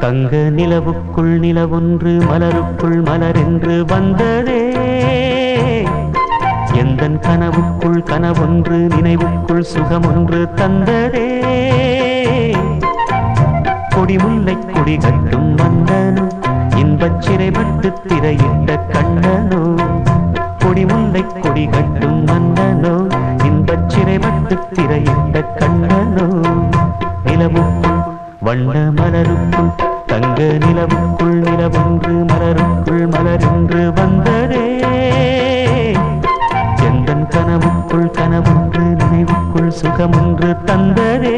தங்க நிலவுக்குள் நிலவொன்று மலருக்குள் மலரென்று வந்ததே எந்தன் கனவுக்குள் கனவொன்று நினைவுக்குள் சுகமொன்று தந்ததே கொடிமுல்லை கொடி கட்டும் மன்னனோ இன்பச் சிறைப்பட்டு திரையிட்ட கண்ணனோ கொடிமுல்லை கொடி கட்டும் மன்னனோ இன்பச் சிறைப்பட்டு திரையிட்ட கண்ணனோ நிலவுக்குள் வண்ண மலருக்குள் தங்க நிலவுக்குள் நிலவொன்று மலருக்குள் மலரென்று வந்ததே எந்தன் கனவுக்குள் கனவொன்று நினைவுக்குள் சுகமொன்று தந்ததே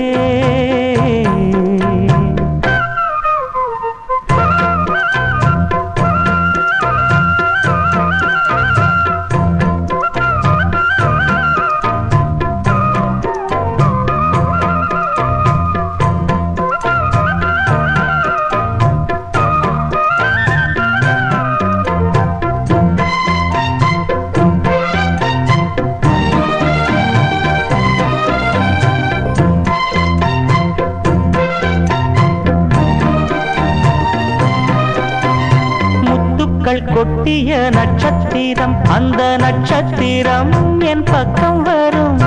கொட்டிய நட்சத்திரம் அந்த நட்சத்திரம் என் பக்கம் வரும்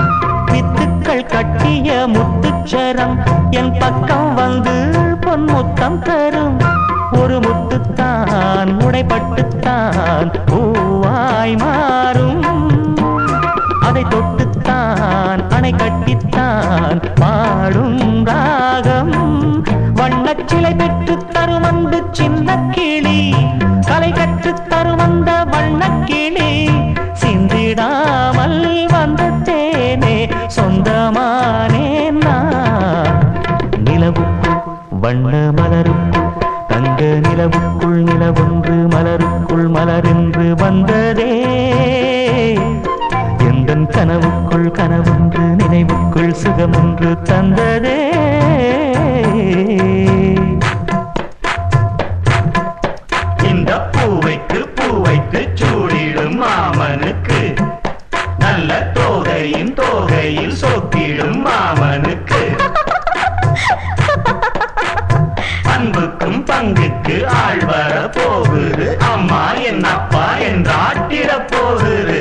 வித்துக்கள் கட்டிய முத்துச்சரம் என் பக்கம் வந்து பொன்முத்தம் தரும் ஒரு முத்துத்தான் உடைப்பட்டுத்தான் பூவாய் மாறும் அதை தொட்டுத்தான் அணை கட்டித்தான் பாடும் ராகம் வண்ணச்சிலை பெற்று தரும் அன்பு சின்ன கிளி கலை கற்று தரும் அந்த வண்ணக்கிளி சிந்திடாமல் வந்த தேனே சொந்தமானே நான் நிலவுக்குள் வண்ண மலருக்குள் தங்க நிலவுக்குள் நிலவொன்று மலருக்குள் மலரென்று வந்ததே எந்தன் கனவுக்குள் கனவொன்று நினைவுக்குள் சுகமொன்று தந்ததே பூவைக்கு சூடிடும் மாமனுக்கு நல்ல தோகையில் சொக்கிடும் மாமனுக்கு அன்புக்கும் பங்குக்கு ஆள் வர போகுது அம்மா என் அப்பா என்று ஆட்டிட போகுது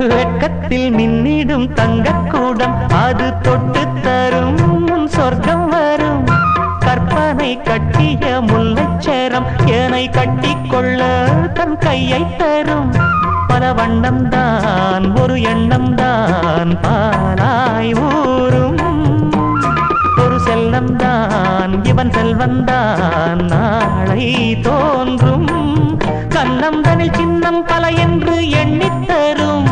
வெட்கத்தில் மின்னிடும் தங்கக்கூடம் அது தொட்டு தரும் சொர்க்கம் வரும் கற்பனை கட்டிய முல்லைச்சேரம் ஏனை கட்டிக்கொள்ள தன் கையை தரும் பல வண்ணம் தான் ஒரு எண்ணம் தான் பாலாய் ஊரும் ஒரு செல்லம் தான் இவன் செல்வந்தான் நாளை தோன்றும் கண்ணம் தனில் சின்னம் பல என்று எண்ணித்தரும்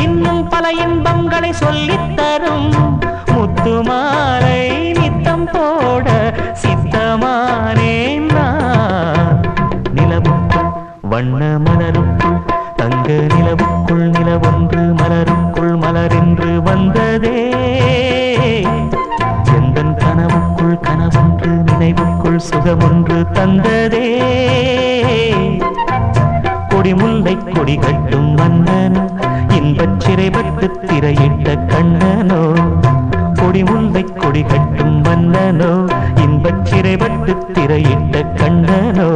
இன்னும் பல இன்பங்களை சொல்லித்தரும் முத்துமாலை நித்தம் போட சித்தமானேன் நான் நிலவுக்குள் வண்ண மலருக்குள் தங்க நிலவுக்குள் நிலவொன்று மலருக்குள் மலரென்று வந்ததே எந்தன் கனவுக்குள் கனவொன்று நினைவுக்குள் சுகமொன்று தந்ததே கொடிமுல்லை கொடி கட்டும் மன்னனோ இன்பச் சிறைப்பட்டு திரையிட்ட கண்ணனோ கொடிமுல்லை கொடி கட்டும் மன்னனோ இன்பச் சிறைப்பட்டு திரையிட்ட கண்ணனோ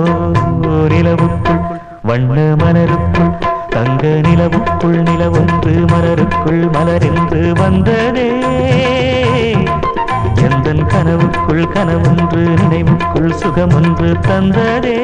நிலவுக்குள் வண்ண மலருக்குள் தங்க நிலவுக்குள் நிலவொன்று மலருக்குள் மலரென்று வந்ததே எந்தன் கனவுக்குள் கனவொன்று நினைவுக்குள் சுகமொன்று தந்ததே